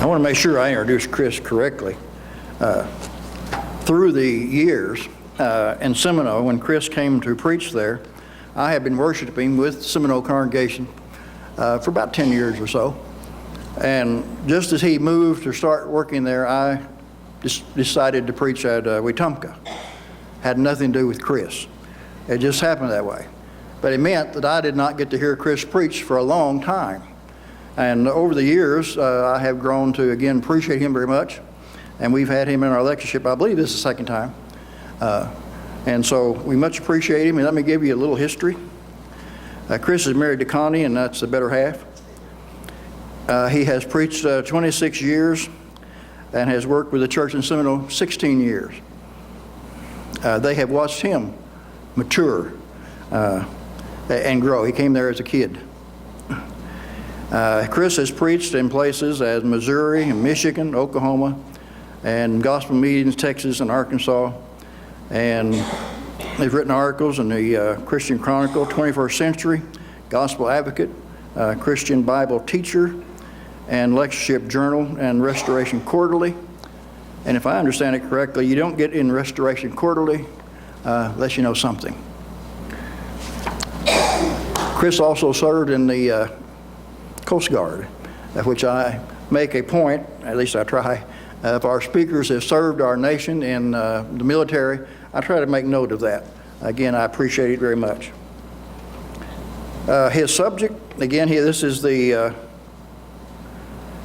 I want to make sure I introduce Chris correctly. Through the years in Seminole, when Chris came to preach there, I had been worshiping with Seminole congregation for about 10 years or so. And just as he moved to start working there, I decided to preach at Wetumpka. Had nothing to do with Chris. It just happened that way. But it meant that I did not get to hear Chris preach for a long time. And over the years, I have grown to, again, appreciate him very much. And we've had him in our lectureship, I believe this is the second time. And so we much appreciate him. And let me give you a little history. Chris is married to Connie, and that's the better half. He has preached 26 years and has worked with the church in Seminole 16 years. They have watched him mature and grow. He came there as a kid. Chris has preached in places as Missouri and Michigan, Oklahoma, and gospel meetings, Texas and Arkansas. And they've written articles in the Christian Chronicle, 21st Century, Gospel Advocate, Christian Bible Teacher, and Lectureship Journal and Restoration Quarterly. And if I understand it correctly, you don't get in Restoration Quarterly unless you know something. Chris also served in the Coast Guard, which I make a point, at least I try, if our speakers have served our nation in the military, I try to make note of that. Again, I appreciate it very much. His subject, again, this is the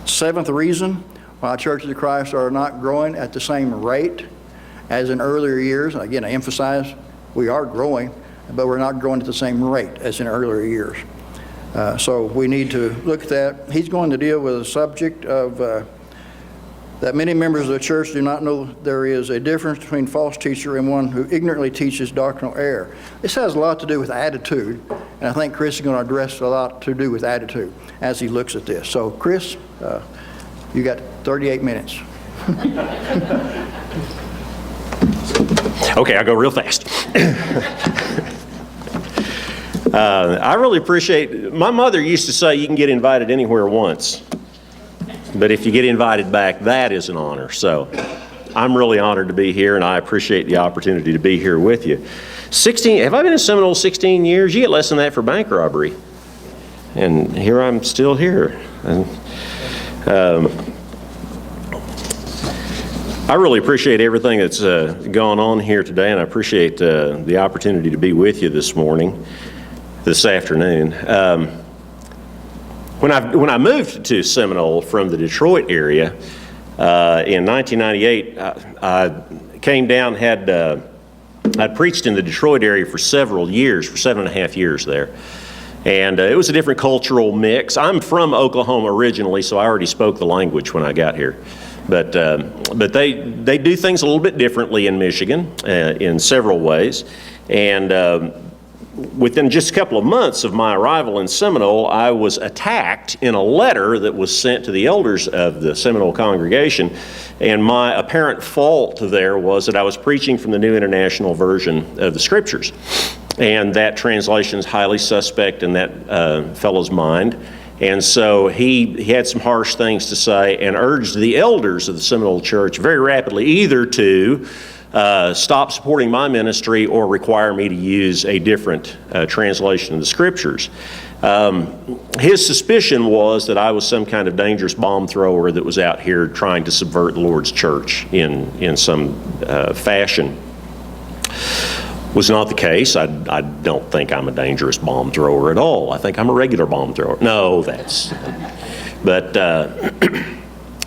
seventh reason why Churches of Christ are not growing at the same rate as in earlier years. Again, I emphasize we are growing, but we're not growing at the same rate as in earlier years. So we need to look at that. He's going to deal with a subject of that many members of the church do not know there is a difference between false teacher and one who ignorantly teaches doctrinal error. This has a lot to do with attitude, and I think Chris is going to address a lot to do with attitude as he looks at this. So Chris, you got 38 minutes. Okay, I'll go real fast. I really appreciate, my mother used to say you can get invited anywhere once, but if you get invited back, that is an honor. So I'm really honored to be here, and I appreciate the opportunity to be here with you. Have I been in Seminole 16 years? You get less than that for bank robbery. And here I'm still here. I really appreciate everything that's gone on here today, and I appreciate the opportunity to be with you this afternoon. When I moved to Seminole from the Detroit area in 1998, I came down, I'd preached in the Detroit area for several years, for 7.5 years there. And it was a different cultural mix. I'm from Oklahoma originally, so I already spoke the language when I got here. But they do things a little bit differently in Michigan in several ways. And within just a couple of months of my arrival in Seminole, I was attacked in a letter that was sent to the elders of the Seminole congregation. And my apparent fault there was that I was preaching from the New International Version of the Scriptures. And that translation is highly suspect in that fellow's mind. And so he had some harsh things to say and urged the elders of the Seminole Church very rapidly either to stop supporting my ministry or require me to use a different translation of the Scriptures. His suspicion was that I was some kind of dangerous bomb thrower that was out here trying to subvert the Lord's church in some fashion. Was not the case. I don't think I'm a dangerous bomb thrower at all. I think I'm a regular bomb thrower. No, but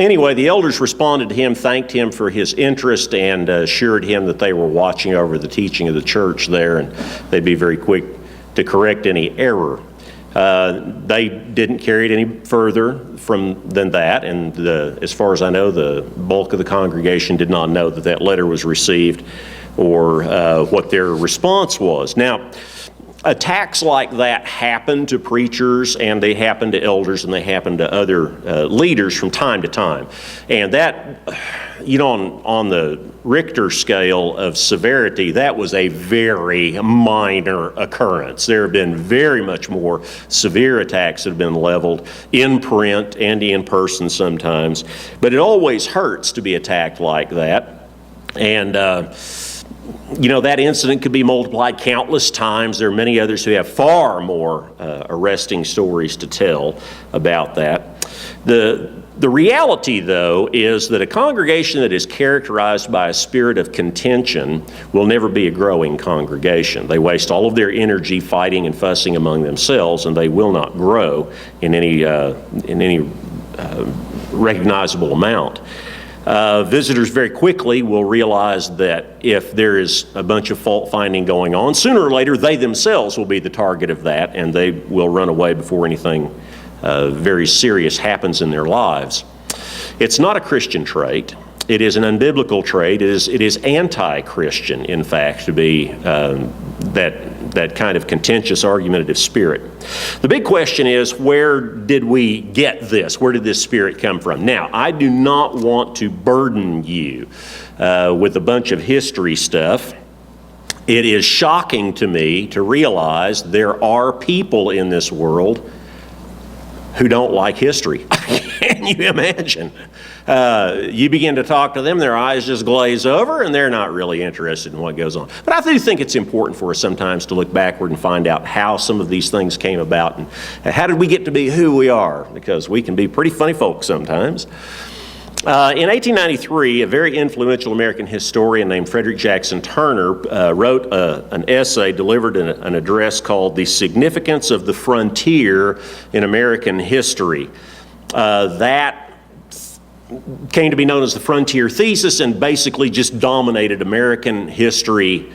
anyway, the elders responded to him, thanked him for his interest, and assured him that they were watching over the teaching of the church there, and they'd be very quick to correct any error. They didn't carry it any further than that, and as far as I know, the bulk of the congregation did not know that letter was received or what their response was. Now, attacks like that happen to preachers, and they happen to elders, and they happen to other leaders from time to time. And on the Richter scale of severity, that was a very minor occurrence. There have been very much more severe attacks that have been leveled in print and in person sometimes. But it always hurts to be attacked like that. And that incident could be multiplied countless times. There are many others who have far more arresting stories to tell about that. The reality, though, is that a congregation that is characterized by a spirit of contention will never be a growing congregation. They waste all of their energy fighting and fussing among themselves, and they will not grow in any recognizable amount. Visitors very quickly will realize that if there is a bunch of fault finding going on, sooner or later they themselves will be the target of that, and they will run away before anything very serious happens in their lives. It's not a Christian trait. It is an unbiblical trait. It is anti-Christian, in fact, to be that kind of contentious, argumentative spirit. The big question is, where did we get this? Where did this spirit come from? Now, I do not want to burden you with a bunch of history stuff. It is shocking to me to realize there are people in this world who don't like history. Can you imagine? You begin to talk to them, their eyes just glaze over, and they're not really interested in what goes on. But I do think it's important for us sometimes to look backward and find out how some of these things came about and how did we get to be who we are, because we can be pretty funny folks sometimes. In 1893, a very influential American historian named Frederick Jackson Turner wrote an essay, delivered an address called "The Significance of the Frontier in American History." That came to be known as the Frontier Thesis and basically just dominated American history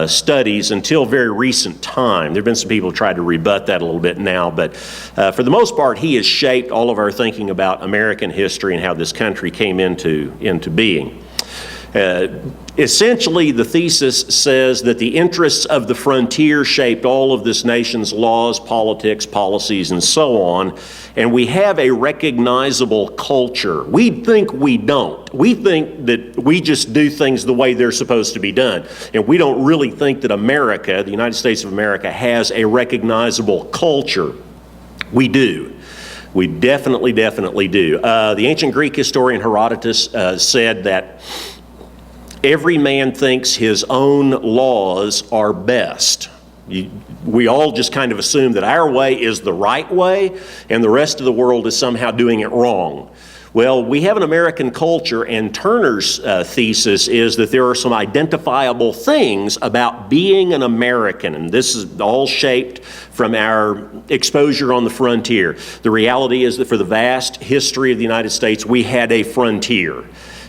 studies until very recent time. There have been some people who tried to rebut that a little bit now, but for the most part, he has shaped all of our thinking about American history and how this country came into being. Essentially, the thesis says that the interests of the frontier shaped all of this nation's laws, politics, policies, and so on, and we have a recognizable culture. We think we don't. We think that we just do things the way they're supposed to be done, and we don't really think that America, the United States of America, has a recognizable culture. We do. We definitely do. The ancient Greek historian Herodotus said that every man thinks his own laws are best. We all just kind of assume that our way is the right way and the rest of the world is somehow doing it wrong. Well, we have an American culture, and Turner's thesis is that there are some identifiable things about being an American, and this is all shaped from our exposure on the frontier. The reality is that for the vast history of the United States, we had a frontier.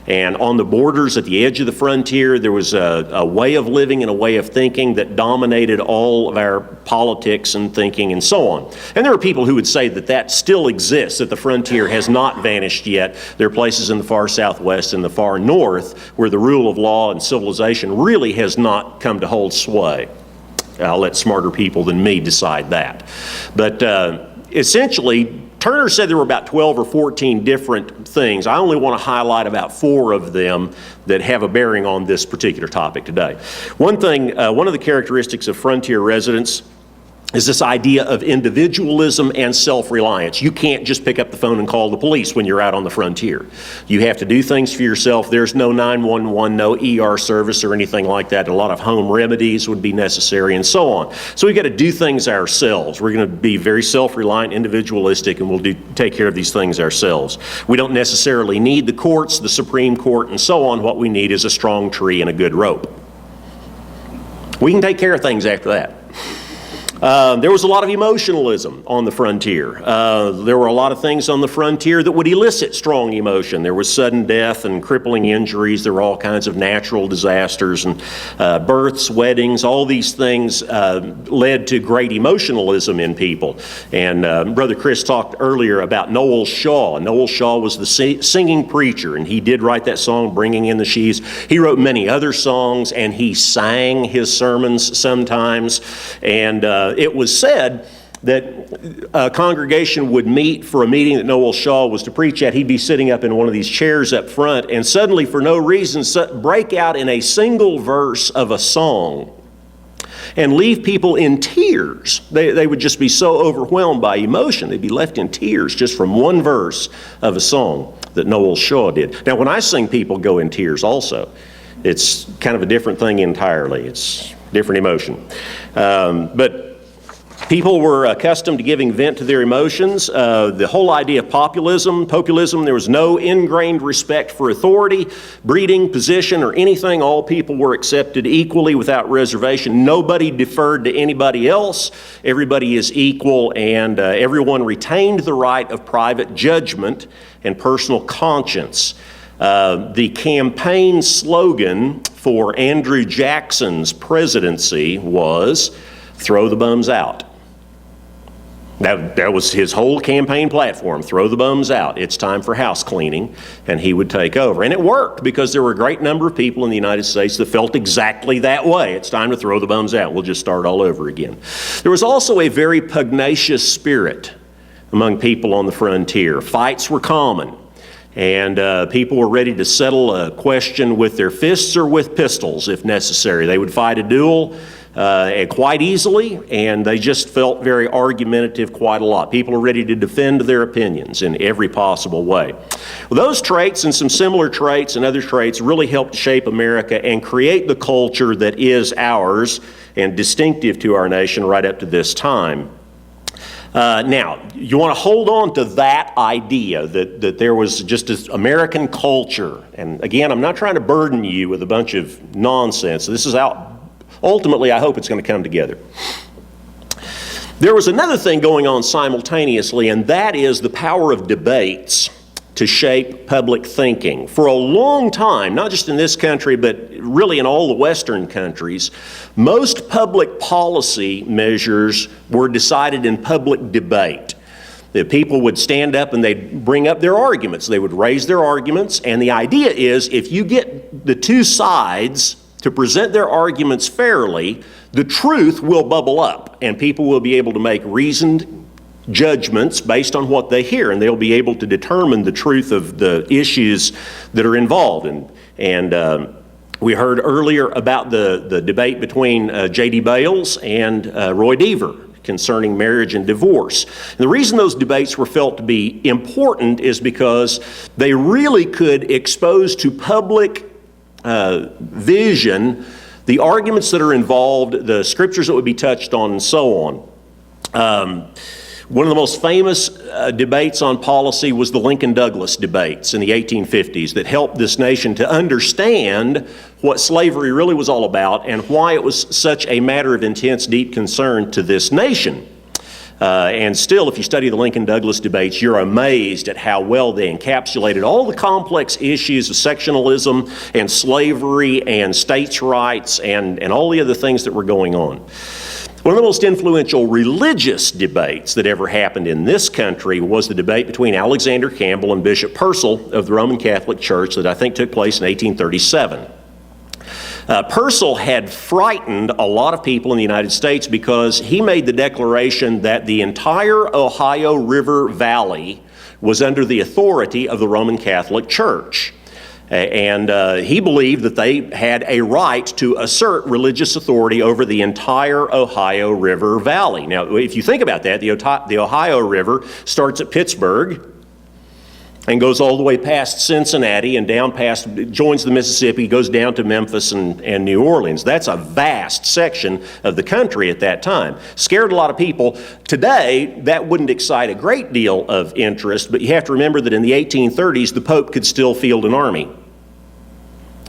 And on the borders, at the edge of the frontier, there was a way of living and a way of thinking that dominated all of our politics and thinking and so on. And there are people who would say that that still exists, that the frontier has not vanished yet. There are places in the far southwest and the far north where the rule of law and civilization really has not come to hold sway. I'll let smarter people than me decide that. But essentially, Turner said there were about 12 or 14 different things. I only want to highlight about 4 of them that have a bearing on this particular topic today. One of the characteristics of frontier residents is this idea of individualism and self-reliance. You can't just pick up the phone and call the police when you're out on the frontier. You have to do things for yourself. There's no 911, no ER service or anything like that. A lot of home remedies would be necessary and so on. So we've got to do things ourselves. We're going to be very self-reliant, individualistic, and we'll take care of these things ourselves. We don't necessarily need the courts, the Supreme Court, and so on. What we need is a strong tree and a good rope. We can take care of things after that. There was a lot of emotionalism on the frontier. There were a lot of things on the frontier that would elicit strong emotion. There was sudden death and crippling injuries. There were all kinds of natural disasters and births, weddings. All these things led to great emotionalism in people. And Brother Chris talked earlier about Noel Shaw. Noel Shaw was the singing preacher, and he did write that song, Bringing in the Sheaves. He wrote many other songs, and he sang his sermons sometimes. And it was said that a congregation would meet for a meeting that Noel Shaw was to preach at, he'd be sitting up in one of these chairs up front and suddenly, for no reason, break out in a single verse of a song and leave people in tears. They would just be so overwhelmed by emotion. They'd be left in tears just from one verse of a song that Noel Shaw did. Now, when I sing, people go in tears also. It's kind of a different thing entirely. It's different emotion. But people were accustomed to giving vent to their emotions. The whole idea of populism, there was no ingrained respect for authority, breeding, position, or anything. All people were accepted equally without reservation. Nobody deferred to anybody else. Everybody is equal, and everyone retained the right of private judgment and personal conscience. The campaign slogan for Andrew Jackson's presidency was, "Throw the bums out." That was his whole campaign platform, throw the bums out. It's time for house cleaning, and he would take over. And it worked because there were a great number of people in the United States that felt exactly that way. It's time to throw the bums out. We'll just start all over again. There was also a very pugnacious spirit among people on the frontier. Fights were common, and people were ready to settle a question with their fists or with pistols if necessary. They would fight a duel quite easily, and they just felt very argumentative quite a lot. People are ready to defend their opinions in every possible way. Well, those traits and some similar traits and other traits really helped shape America and create the culture that is ours and distinctive to our nation right up to this time. Now, you want to hold on to that idea that there was just this American culture. And again, I'm not trying to burden you with a bunch of nonsense. This is out. Ultimately, I hope it's going to come together. There was another thing going on simultaneously, and that is the power of debates to shape public thinking. For a long time, not just in this country, but really in all the Western countries, most public policy measures were decided in public debate. The people would stand up and they'd bring up their arguments. They would raise their arguments, and the idea is if you get the two sides to present their arguments fairly, the truth will bubble up, and people will be able to make reasoned judgments based on what they hear, and they'll be able to determine the truth of the issues that are involved. And we heard earlier about the debate between J.D. Bales and Roy Deaver concerning marriage and divorce. And the reason those debates were felt to be important is because they really could expose to public vision the arguments that are involved, the scriptures that would be touched on, and so on. One of the most famous debates on policy was the Lincoln-Douglas debates in the 1850s that helped this nation to understand what slavery really was all about and why it was such a matter of intense, deep concern to this nation. And still, if you study the Lincoln-Douglas debates, you're amazed at how well they encapsulated all the complex issues of sectionalism and slavery and states' rights and all the other things that were going on. One of the most influential religious debates that ever happened in this country was the debate between Alexander Campbell and Bishop Purcell of the Roman Catholic Church that I think took place in 1837. Purcell had frightened a lot of people in the United States because he made the declaration that the entire Ohio River Valley was under the authority of the Roman Catholic Church. And he believed that they had a right to assert religious authority over the entire Ohio River Valley. Now, if you think about that, the Ohio River starts at Pittsburgh and goes all the way past Cincinnati and down past, joins the Mississippi, goes down to Memphis and New Orleans. That's a vast section of the country at that time. Scared a lot of people. Today, that wouldn't excite a great deal of interest, but you have to remember that in the 1830s, the Pope could still field an army.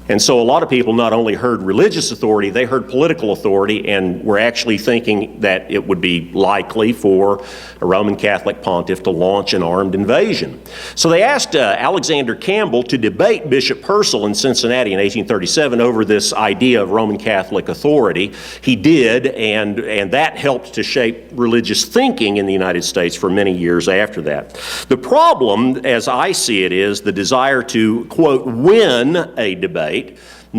And so a lot of people not only heard religious authority, they heard political authority and were actually thinking that it would be likely for a Roman Catholic pontiff to launch an armed invasion. So they asked Alexander Campbell to debate Bishop Purcell in Cincinnati in 1837 over this idea of Roman Catholic authority. He did, and that helped to shape religious thinking in the United States for many years after that. The problem, as I see it, is the desire to, quote, win a debate,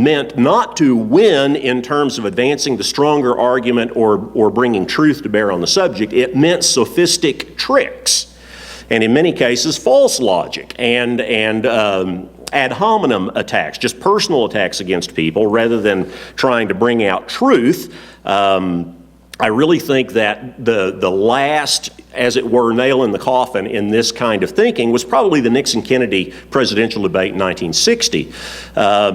meant not to win in terms of advancing the stronger argument or bringing truth to bear on the subject. It meant sophistic tricks, and in many cases, false logic and ad hominem attacks, just personal attacks against people rather than trying to bring out truth. I really think that the last, as it were, nail in the coffin in this kind of thinking was probably the Nixon-Kennedy presidential debate in 1960.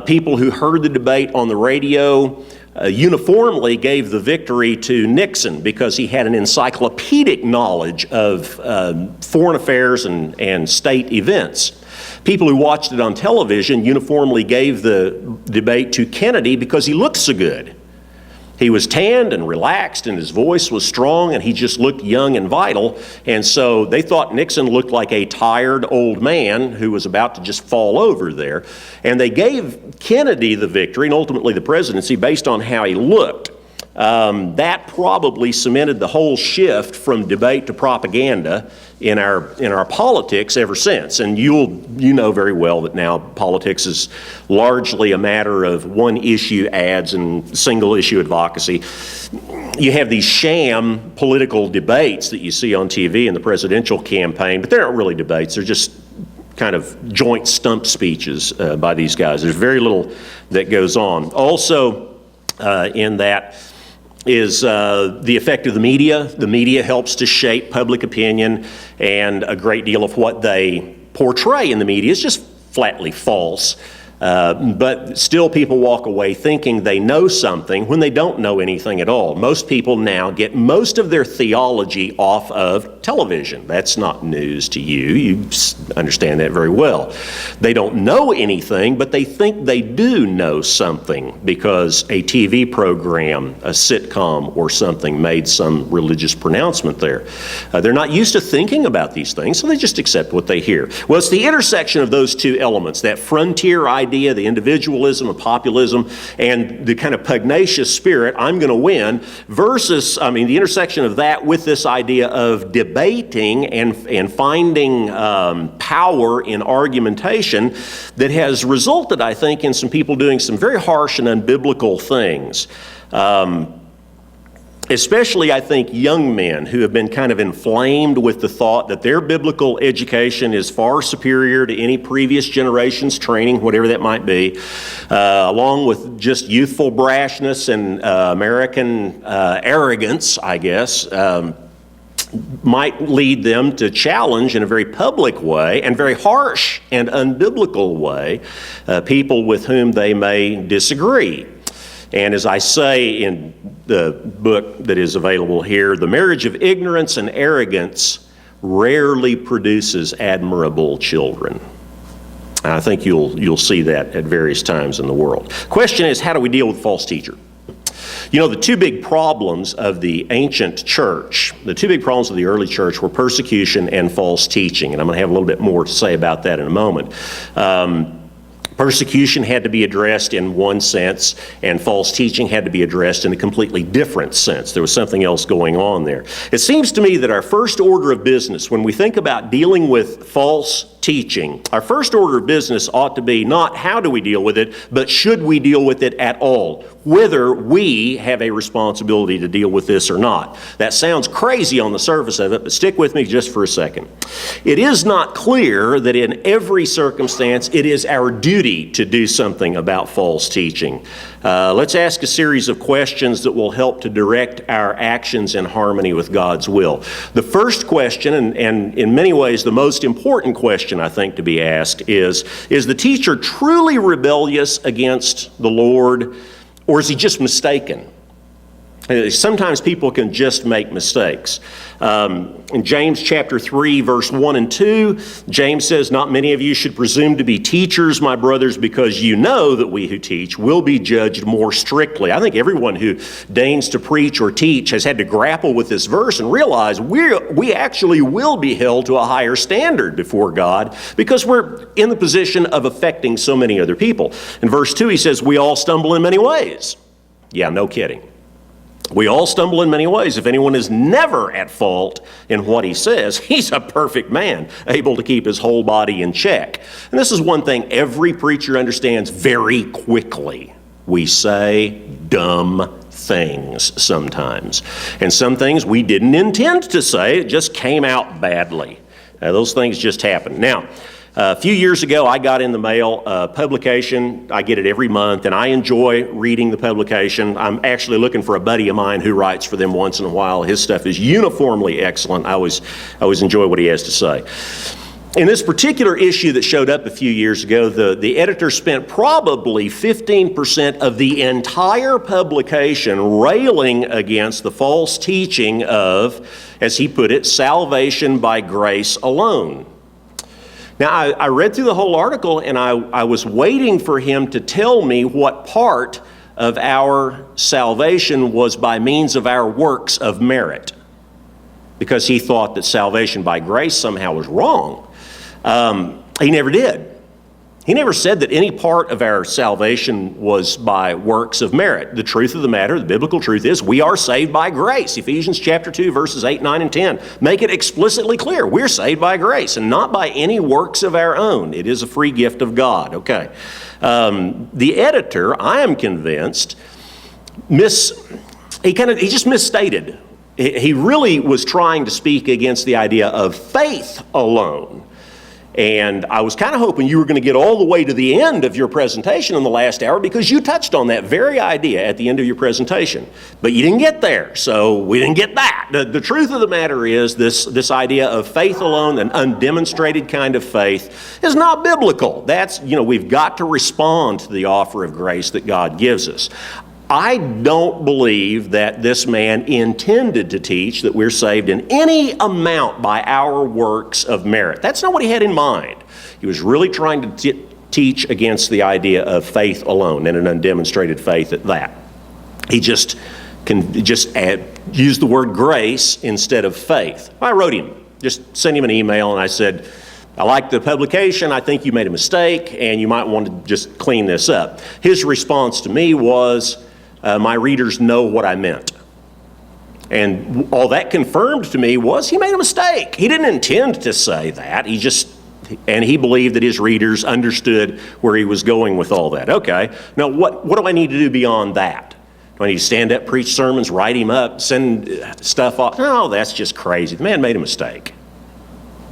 People who heard the debate on the radio uniformly gave the victory to Nixon because he had an encyclopedic knowledge of foreign affairs and state events. People who watched it on television uniformly gave the debate to Kennedy because he looked so good. He was tanned and relaxed, and his voice was strong, and he just looked young and vital. And so they thought Nixon looked like a tired old man who was about to just fall over there. And they gave Kennedy the victory and ultimately the presidency based on how he looked. That probably cemented the whole shift from debate to propaganda in our politics ever since. And you know very well that now politics is largely a matter of one-issue ads and single-issue advocacy. You have these sham political debates that you see on TV in the presidential campaign, but they're not really debates. They're just kind of joint stump speeches by these guys. There's very little that goes on. Also, in that is the effect of the media. The media helps to shape public opinion, and a great deal of what they portray in the media is just flatly false. But still people walk away thinking they know something when they don't know anything at all. Most people now get most of their theology off of television. That's not news to you. You understand that very well. They don't know anything, but they think they do know something because a TV program, a sitcom or something made some religious pronouncement there. They're not used to thinking about these things, so they just accept what they hear. Well, it's the intersection of those two elements, that frontier idea, the individualism and populism, and the kind of pugnacious spirit, I'm going to win, versus, the intersection of that with this idea of debating and finding power in argumentation that has resulted, I think, in some people doing some very harsh and unbiblical things. Especially, I think, young men who have been kind of inflamed with the thought that their biblical education is far superior to any previous generation's training, whatever that might be, along with just youthful brashness and American arrogance, I guess, might lead them to challenge in a very public way and very harsh and unbiblical way people with whom they may disagree. And as I say in the book that is available here, the marriage of ignorance and arrogance rarely produces admirable children. I think you'll see that at various times in the world. Question is, how do we deal with false teacher? You know, the two big problems of the ancient church, the two big problems of the early church were persecution and false teaching. And I'm going to have a little bit more to say about that in a moment. Persecution had to be addressed in one sense, and false teaching had to be addressed in a completely different sense. There was something else going on there. It seems to me that our first order of business, when we think about dealing with false teaching, our first order of business ought to be not how do we deal with it, but should we deal with it at all, whether we have a responsibility to deal with this or not. That sounds crazy on the surface of it, but stick with me just for a second. It is not clear that in every circumstance it is our duty to do something about false teaching. Let's ask a series of questions that will help to direct our actions in harmony with God's will. The first question, and in many ways the most important question I think to be asked, is the teacher truly rebellious against the Lord, or is he just mistaken? Sometimes people can just make mistakes. In James chapter 3, verse 1 and 2, James says, "Not many of you should presume to be teachers, my brothers, because you know that we who teach will be judged more strictly." I think everyone who deigns to preach or teach has had to grapple with this verse and realize we actually will be held to a higher standard before God because we're in the position of affecting so many other people. In verse 2, he says, "We all stumble in many ways." Yeah, no kidding. We all stumble in many ways. If anyone is never at fault in what he says, he's a perfect man, able to keep his whole body in check. And this is one thing every preacher understands very quickly. We say dumb things sometimes. And some things we didn't intend to say, it just came out badly. Those things just happen. Now, a few years ago, I got in the mail a publication. I get it every month, and I enjoy reading the publication. I'm actually looking for a buddy of mine who writes for them once in a while. His stuff is uniformly excellent. I always enjoy what he has to say. In this particular issue that showed up a few years ago, the editor spent probably 15% of the entire publication railing against the false teaching of, as he put it, salvation by grace alone. Now, I read through the whole article, and I was waiting for him to tell me what part of our salvation was by means of our works of merit, because he thought that salvation by grace somehow was wrong. He never did. He never said that any part of our salvation was by works of merit. The truth of the matter, the biblical truth is, we are saved by grace. Ephesians chapter 2, verses 8, 9, and 10 make it explicitly clear. We're saved by grace and not by any works of our own. It is a free gift of God. Okay. The editor, I am convinced, he just misstated. He really was trying to speak against the idea of faith alone. And I was kind of hoping you were going to get all the way to the end of your presentation in the last hour, because you touched on that very idea at the end of your presentation. But you didn't get there, so we didn't get that. The truth of the matter is this idea of faith alone, an undemonstrated kind of faith, is not biblical. We've got to respond to the offer of grace that God gives us. I don't believe that this man intended to teach that we're saved in any amount by our works of merit. That's not what he had in mind. He was really trying to teach against the idea of faith alone, and an undemonstrated faith at that. He just used the word grace instead of faith. I wrote him, just sent him an email, and I said, I like the publication. I think you made a mistake, and you might want to just clean this up. His response to me was, my readers know what I meant. And all that confirmed to me was he made a mistake. He didn't intend to say that. He believed that his readers understood where he was going with all that. Okay, now what do I need to do beyond that? Do I need to stand up, preach sermons, write him up, send stuff off? No, that's just crazy. The man made a mistake.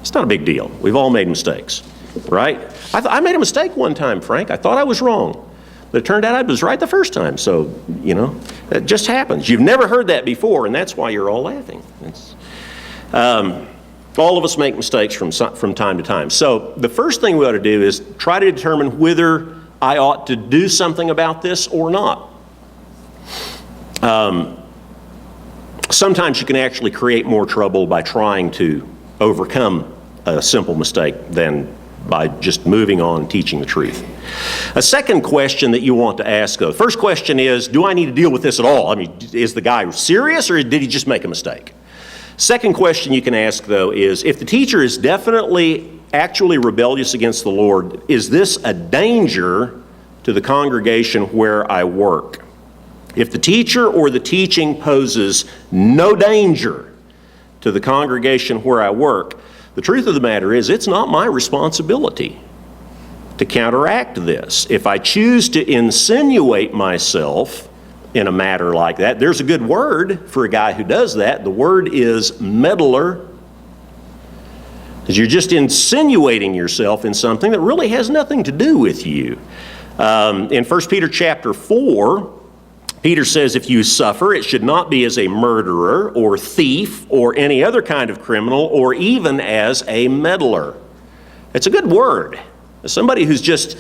It's not a big deal. We've all made mistakes, right? I made a mistake one time, Frank. I thought I was wrong. But it turned out I was right the first time. So, it just happens. You've never heard that before, and that's why you're all laughing. All of us make mistakes from time to time. So the first thing we ought to do is try to determine whether I ought to do something about this or not. Sometimes you can actually create more trouble by trying to overcome a simple mistake than by just moving on and teaching the truth. A second question that you want to ask, though. First question is, do I need to deal with this at all? I mean, is the guy serious, or did he just make a mistake? Second question you can ask, though, is if the teacher is definitely actually rebellious against the Lord, is this a danger to the congregation where I work? If the teacher or the teaching poses no danger to the congregation where I work, the truth of the matter is, it's not my responsibility to counteract this. If I choose to insinuate myself in a matter like that, there's a good word for a guy who does that. The word is meddler. Because you're just insinuating yourself in something that really has nothing to do with you. In 1 Peter chapter 4, Peter says, if you suffer, it should not be as a murderer or thief or any other kind of criminal or even as a meddler. It's a good word. Somebody who's just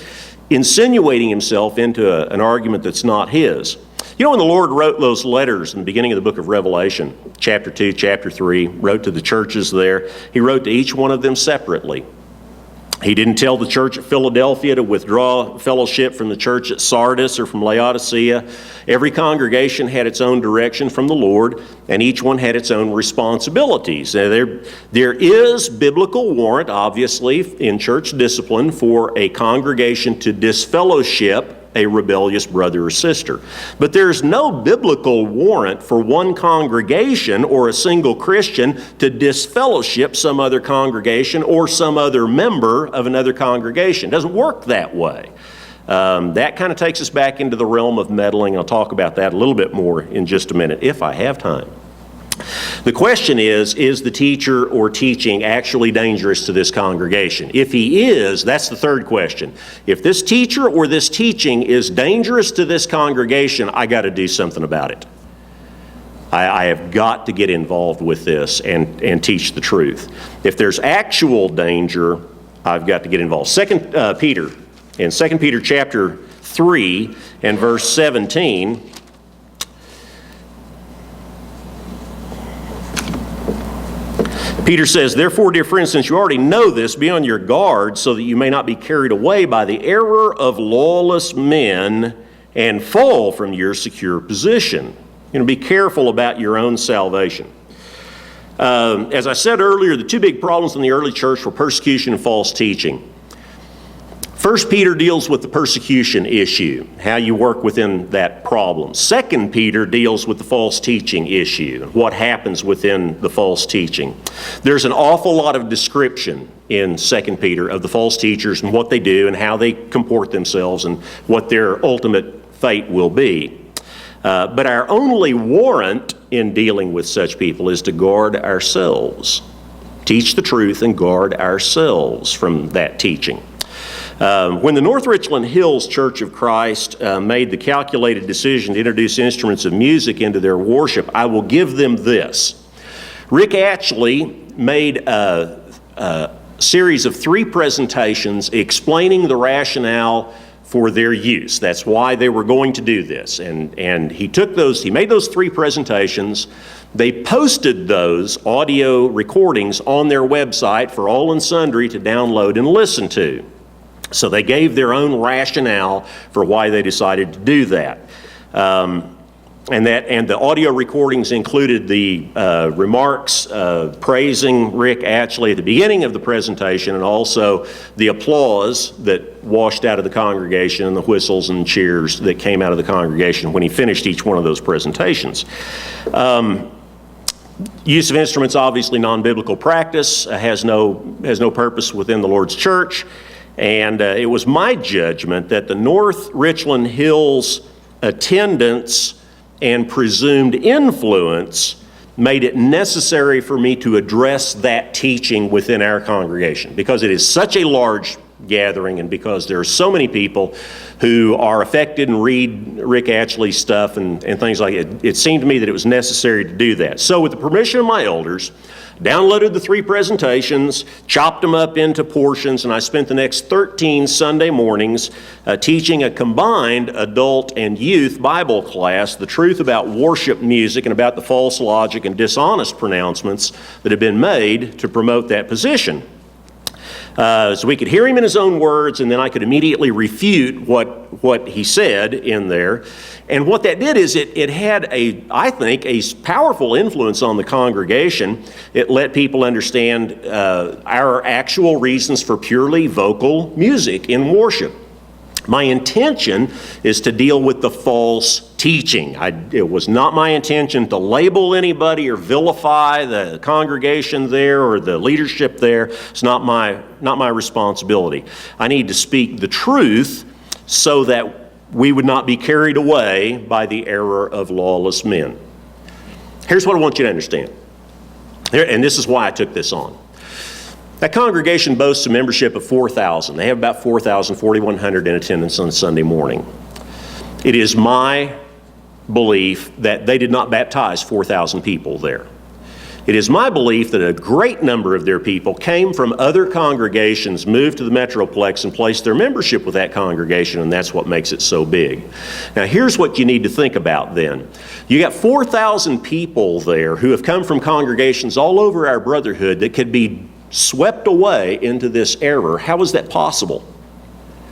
insinuating himself into an argument that's not his. You know, when the Lord wrote those letters in the beginning of the book of Revelation, chapter 2, chapter 3, wrote to the churches there, he wrote to each one of them separately. He didn't tell the church at Philadelphia to withdraw fellowship from the church at Sardis or from Laodicea. Every congregation had its own direction from the Lord, and each one had its own responsibilities. Now, there is biblical warrant, obviously, in church discipline for a congregation to disfellowship a rebellious brother or sister. But there's no biblical warrant for one congregation or a single Christian to disfellowship some other congregation or some other member of another congregation. It doesn't work that way. That kind of takes us back into the realm of meddling. I'll talk about that a little bit more in just a minute, if I have time. The question is the teacher or teaching actually dangerous to this congregation? If he is, that's the third question. If this teacher or this teaching is dangerous to this congregation, I got to do something about it. I have got to get involved with this and teach the truth. If there's actual danger, I've got to get involved. In 2 Peter chapter 3 and verse 17, Peter says, "Therefore, dear friends, since you already know this, be on your guard so that you may not be carried away by the error of lawless men and fall from your secure position." Be careful about your own salvation. As I said earlier, the two big problems in the early church were persecution and false teaching. 1 Peter deals with the persecution issue, how you work within that problem. 2 Peter deals with the false teaching issue, what happens within the false teaching. There's an awful lot of description in 2 Peter of the false teachers and what they do and how they comport themselves and what their ultimate fate will be. But our only warrant in dealing with such people is to guard ourselves. Teach the truth and guard ourselves from that teaching. When the North Richland Hills Church of Christ made the calculated decision to introduce instruments of music into their worship, I will give them this. Rick Atchley made a series of 3 presentations explaining the rationale for their use. That's why they were going to do this. And he made those 3 presentations. They posted those audio recordings on their website for all and sundry to download and listen to. So they gave their own rationale for why they decided to do that. And the audio recordings included the remarks praising Rick Atchley at the beginning of the presentation, and also the applause that washed out of the congregation and the whistles and cheers that came out of the congregation when he finished each one of those presentations. Use of instruments, obviously non-biblical practice, has no purpose within the Lord's church. And it was my judgment that the North Richland Hills attendance and presumed influence made it necessary for me to address that teaching within our congregation, because it is such a large gathering and because there are so many people who are affected and read Rick Atchley's stuff and things like it. It seemed to me that it was necessary to do that. So with the permission of my elders, downloaded the 3 presentations, chopped them up into portions, and I spent the next 13 Sunday mornings teaching a combined adult and youth Bible class, the truth about worship music and about the false logic and dishonest pronouncements that have been made to promote that position. So we could hear him in his own words, and then I could immediately refute what he said in there. And what that did is it had I think, a powerful influence on the congregation. It let people understand our actual reasons for purely vocal music in worship. My intention is to deal with the false teaching. It was not my intention to label anybody or vilify the congregation there or the leadership there. It's not my responsibility. I need to speak the truth so that we would not be carried away by the error of lawless men. Here's what I want you to understand. And this is why I took this on. That congregation boasts a membership of 4,000. They have about 4,100 in attendance on Sunday morning. It is my belief that they did not baptize 4,000 people there. It is my belief that a great number of their people came from other congregations, moved to the Metroplex, and placed their membership with that congregation, and that's what makes it so big. Now, here's what you need to think about then. You got 4,000 people there who have come from congregations all over our brotherhood that could be swept away into this error. How is that possible?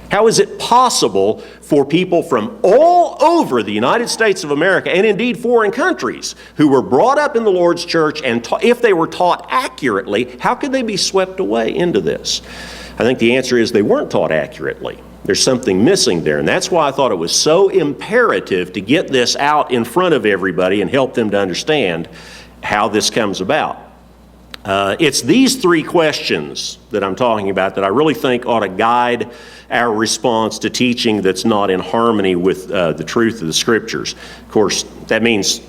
How is it possible for people from all over the United States of America, and indeed foreign countries, who were brought up in the Lord's church, and if they were taught accurately, how could they be swept away into this? I think the answer is they weren't taught accurately. There's something missing there. And that's why I thought it was so imperative to get this out in front of everybody and help them to understand how this comes about. It's these three questions that I'm talking about that I really think ought to guide our response to teaching that's not in harmony with the truth of the Scriptures. Of course, that means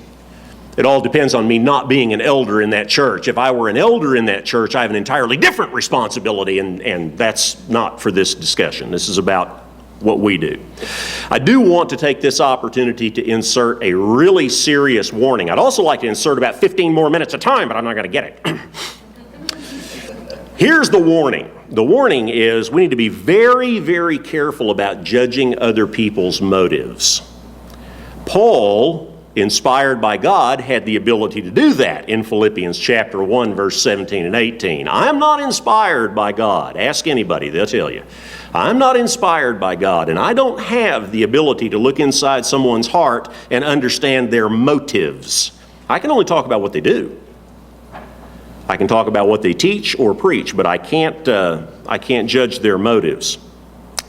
it all depends on me not being an elder in that church. If I were an elder in that church, I have an entirely different responsibility, and that's not for this discussion. This is about what we do. I do want to take this opportunity to insert a really serious warning. I'd also like to insert about 15 more minutes of time, but I'm not going to get it. Here's the warning. The warning is we need to be very, very careful about judging other people's motives. Paul, inspired by God, had the ability to do that in Philippians chapter 1, verse 17 and 18. I'm not inspired by God. Ask anybody, they'll tell you. I'm not inspired by God, and I don't have the ability to look inside someone's heart and understand their motives. I can only talk about what they do. I can talk about what they teach or preach, but I can't judge their motives.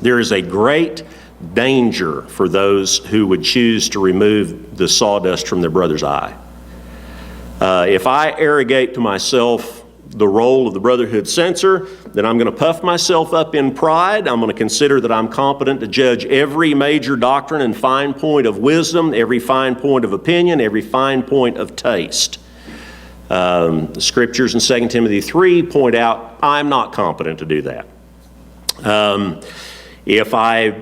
There is a great danger for those who would choose to remove the sawdust from their brother's eye. If I arrogate to myself the role of the brotherhood censor, then I'm going to puff myself up in pride. I'm going to consider that I'm competent to judge every major doctrine and fine point of wisdom, every fine point of opinion, every fine point of taste. The Scriptures in 2 Timothy 3 point out I'm not competent to do that. If I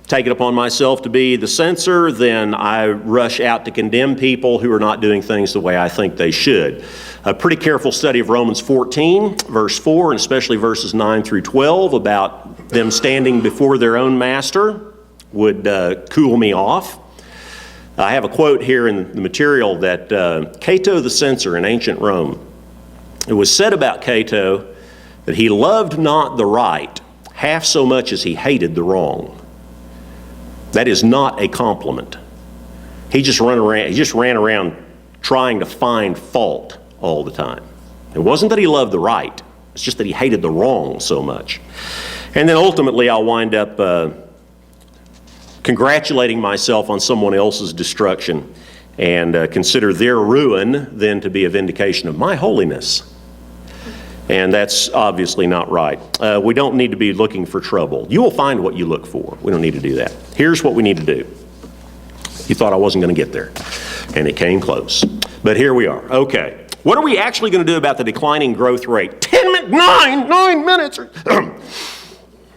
take it upon myself to be the censor, then I rush out to condemn people who are not doing things the way I think they should. A pretty careful study of Romans 14, verse 4, and especially verses 9 through 12 about them standing before their own master would cool me off. I have a quote here in the material that Cato the censor in ancient Rome, it was said about Cato that he loved not the right half so much as he hated the wrong. That is not a compliment. He just ran around trying to find fault all the time. It wasn't that he loved the right, it's just that he hated the wrong so much. And then ultimately I'll wind up congratulating myself on someone else's destruction and consider their ruin then to be a vindication of my holiness. And that's obviously not right. We don't need to be looking for trouble. You will find what you look for. We don't need to do that. Here's what we need to do. You thought I wasn't going to get there, and it came close. But here we are. Okay. What are we actually going to do about the declining growth rate? 9 minutes.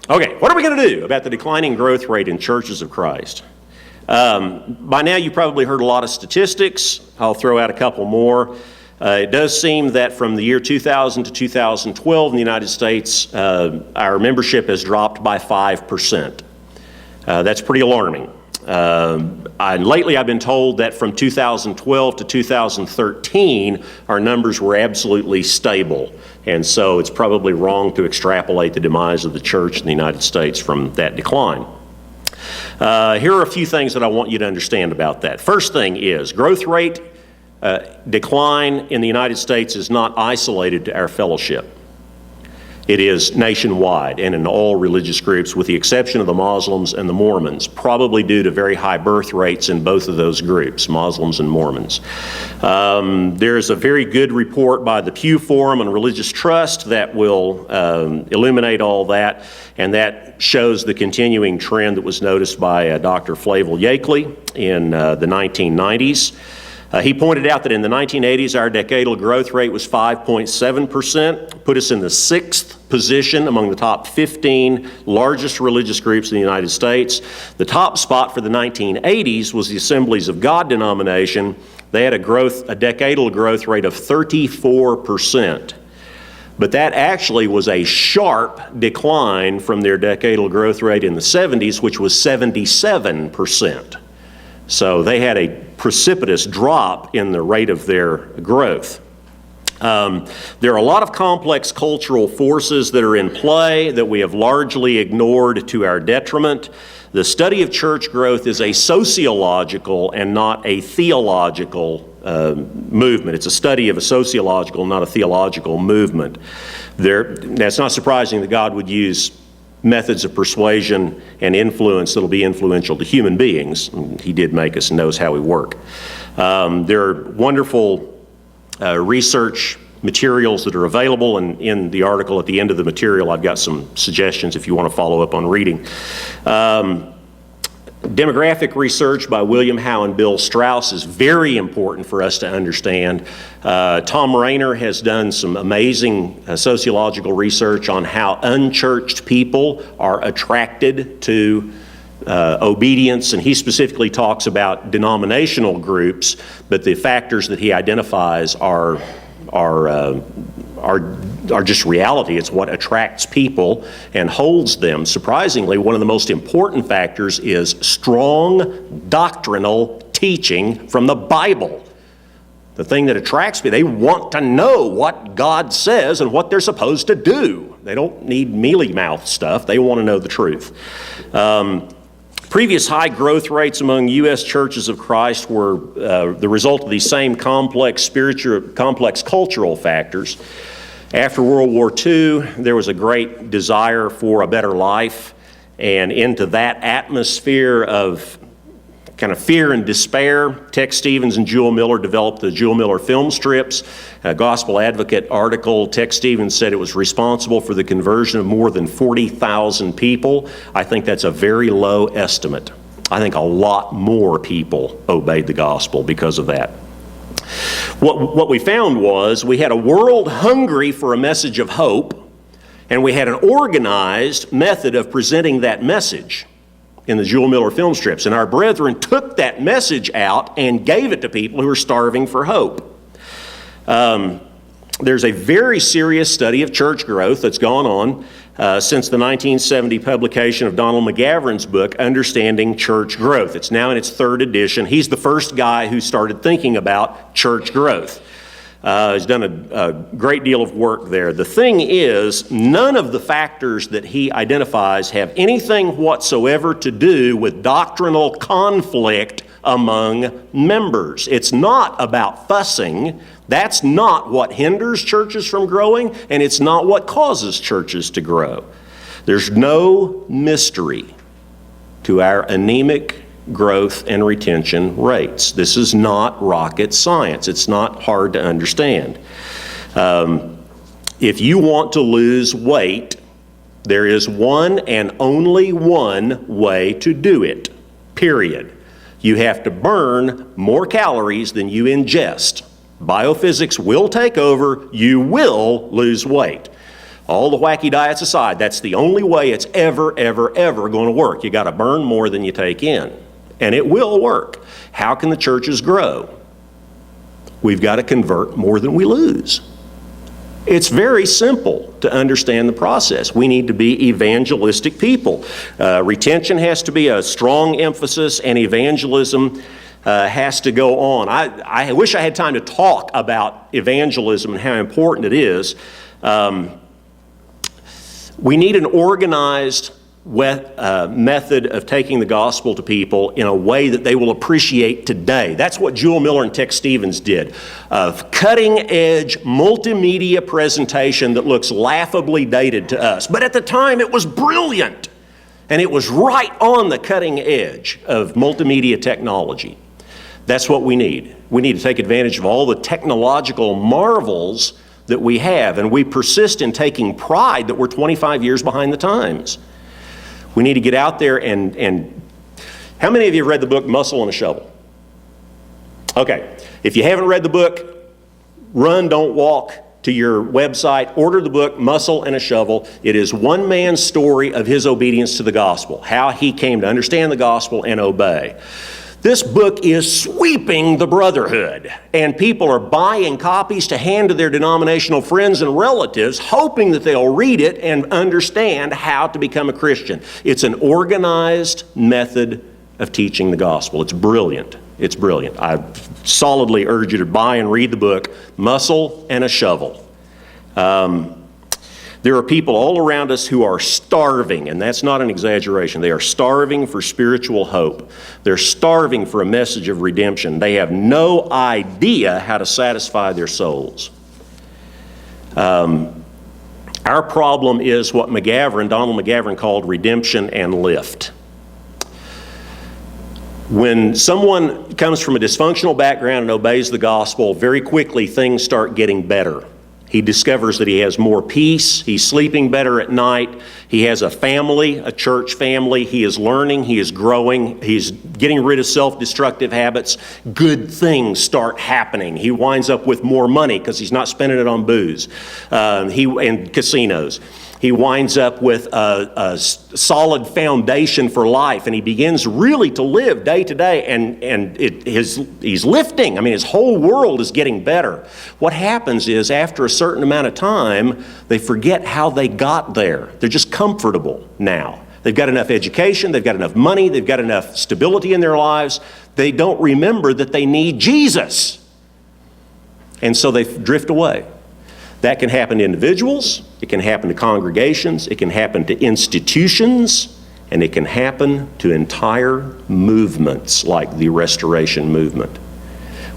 Okay, what are we going to do about the declining growth rate in churches of Christ? By now you've probably heard a lot of statistics. I'll throw out a couple more. It does seem that from the year 2000 to 2012 in the United States, our membership has dropped by 5%. That's pretty alarming. Lately I've been told that from 2012 to 2013, our numbers were absolutely stable. And so it's probably wrong to extrapolate the demise of the church in the United States from that decline. Here are a few things that I want you to understand about that. First thing is, growth rate decline in the United States is not isolated to our fellowship. It is nationwide and in all religious groups with the exception of the Muslims and the Mormons, probably due to very high birth rates in both of those groups, Muslims and Mormons. There's a very good report by the Pew Forum on Religious Trust that will illuminate all that, and that shows the continuing trend that was noticed by Dr. Flavel Yakeley in the 1990s. He pointed out that in the 1980s, our decadal growth rate was 5.7%, put us in the 6th position among the top 15 largest religious groups in the United States. The top spot for the 1980s was the Assemblies of God denomination. They had a decadal growth rate of 34%. But that actually was a sharp decline from their decadal growth rate in the 70s, which was 77%. So they had a precipitous drop in the rate of their growth. There are a lot of complex cultural forces that are in play that we have largely ignored to our detriment. The study of church growth is a sociological and not a theological movement. It's a study of a sociological, not a theological movement. That's not surprising that God would use methods of persuasion and influence that'll be influential to human beings. He did make us and knows how we work. There are wonderful research materials that are available, and in the article at the end of the material I've got some suggestions if you want to follow up on reading. Demographic research by William Howe and Bill Strauss is very important for us to understand. Tom Rayner has done some amazing sociological research on how unchurched people are attracted to obedience, and he specifically talks about denominational groups, but the factors that he identifies are just reality. It's what attracts people and holds them. Surprisingly, one of the most important factors is strong doctrinal teaching from the Bible. The thing that attracts people, they want to know what God says and what they're supposed to do. They don't need mealy-mouthed stuff. They want to know the truth. Previous high growth rates among U.S. churches of Christ were the result of these same complex cultural factors. After World War II, there was a great desire for a better life, and into that atmosphere of kind of fear and despair, Tex Stevens and Jewel Miller developed the Jewel Miller film strips. A Gospel Advocate article, Tex Stevens said it was responsible for the conversion of more than 40,000 people. I think that's a very low estimate. I think a lot more people obeyed the gospel because of that. What we found was we had a world hungry for a message of hope, and we had an organized method of presenting that message in the Jewel Miller film strips. And our brethren took that message out and gave it to people who were starving for hope. There's a very serious study of church growth that's gone on since the 1970 publication of Donald McGavran's book, Understanding Church Growth. It's now in its third edition. He's the first guy who started thinking about church growth. He's done a great deal of work there. The thing is, none of the factors that he identifies have anything whatsoever to do with doctrinal conflict among members. It's not about fussing. That's not what hinders churches from growing, and it's not what causes churches to grow. There's no mystery to our anemic growth and retention rates. This is not rocket science. It's not hard to understand. If you want to lose weight, there is one and only one way to do it, period. You have to burn more calories than you ingest. Biophysics will take over. You will lose weight. All the wacky diets aside, that's the only way it's ever going to work. You got to burn more than you take in. And it will work. How can the churches grow? We've got to convert more than we lose. It's very simple to understand the process. We need to be evangelistic people. Retention has to be a strong emphasis, and evangelism has to go on. I wish I had time to talk about evangelism and how important it is. We need an organized method of taking the gospel to people in a way that they will appreciate today. That's what Jewel Miller and Tex Stevens did. A cutting-edge multimedia presentation that looks laughably dated to us. But at the time, it was brilliant. And it was right on the cutting edge of multimedia technology. That's what we need. We need to take advantage of all the technological marvels that we have. And we persist in taking pride that we're 25 years behind the times. We need to get out there and how many of you have read the book Muscle and a Shovel? Okay, if you haven't read the book, run, don't walk to your website, order the book Muscle and a Shovel. It is one man's story of his obedience to the gospel, how he came to understand the gospel and obey. This book is sweeping the brotherhood, and people are buying copies to hand to their denominational friends and relatives, hoping that they'll read it and understand how to become a Christian. It's an organized method of teaching the gospel. It's brilliant. It's brilliant. I solidly urge you to buy and read the book, Muscle and a Shovel. There are people all around us who are starving, and that's not an exaggeration. They are starving for spiritual hope. They're starving for a message of redemption. They have no idea how to satisfy their souls. Our problem is what Donald McGavran called redemption and lift. When someone comes from a dysfunctional background and obeys the gospel, very quickly things start getting better. He discovers that he has more peace, he's sleeping better at night, he has a family, a church family, he is learning, he is growing, he's getting rid of self-destructive habits. Good things start happening. He winds up with more money because he's not spending it on booze and casinos. He winds up with a solid foundation for life, and he begins really to live day to day, and he's lifting. I mean, his whole world is getting better. What happens is, after a certain amount of time, they forget how they got there. They're just comfortable now. They've got enough education, they've got enough money, they've got enough stability in their lives. They don't remember that they need Jesus. And so they drift away. That can happen to individuals, it can happen to congregations, it can happen to institutions, and it can happen to entire movements like the Restoration Movement.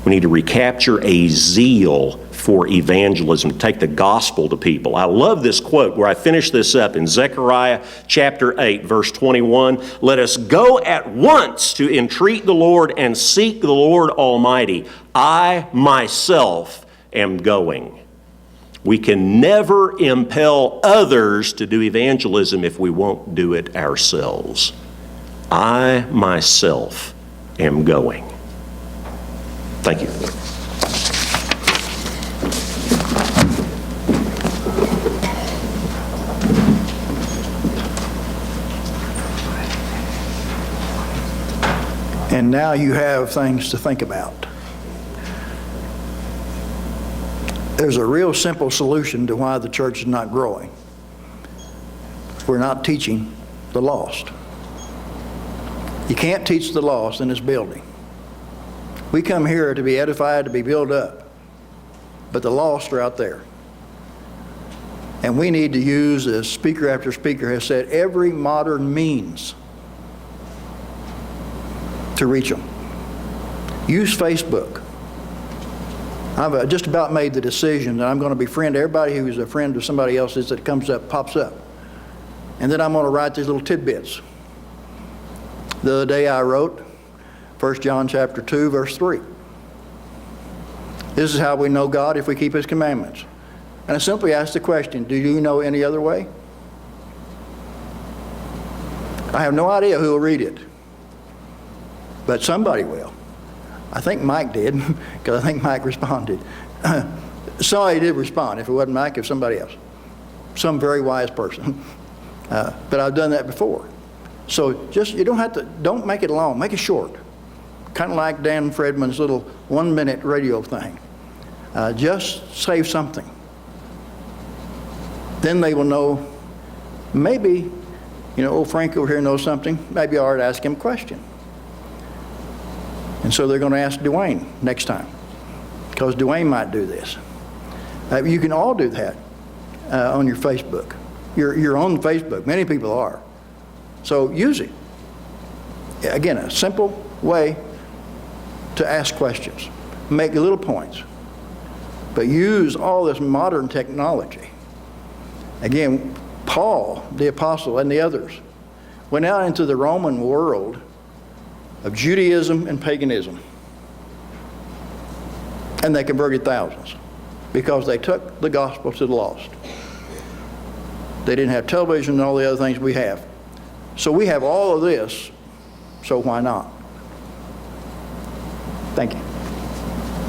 We need to recapture a zeal for evangelism, to take the gospel to people. I love this quote where I finish this up in Zechariah chapter 8, verse 21. Let us go at once to entreat the Lord and seek the Lord Almighty. I myself am going. We can never impel others to do evangelism if we won't do it ourselves. I myself am going. Thank you. And now you have things to think about. There's a real simple solution to why the church is not growing. We're not teaching the lost. You can't teach the lost in this building. We come here to be edified, to be built up, but the lost are out there. And we need to use, as speaker after speaker has said, every modern means to reach them. Use Facebook. I've just about made the decision that I'm going to befriend everybody who's a friend of somebody else's that comes up, pops up. And then I'm going to write these little tidbits. The other day I wrote 1 John chapter 2, verse 3. This is how we know God, if we keep His commandments. And I simply asked the question, do you know any other way? I have no idea who will read it, but somebody will. I think Mike did, because I think Mike responded. Somebody did respond. If it wasn't Mike, it was somebody else. Some very wise person. But I've done that before. So just, you don't make it long, make it short. Kind of like Dan Fredman's little 1-minute radio thing. Just say something. Then they will know, maybe, old Frank over here knows something. Maybe I ought to ask him a question. And so they're going to ask Dwayne next time, because Dwayne might do this. You can all do that on your Facebook. You're on Facebook. Many people are. So use it. Again, a simple way to ask questions. Make little points. But use all this modern technology. Again, Paul, the apostle, and the others went out into the Roman world of Judaism and paganism. And they converted thousands because they took the gospel to the lost. They didn't have television and all the other things we have. So we have all of this, so why not? Thank you.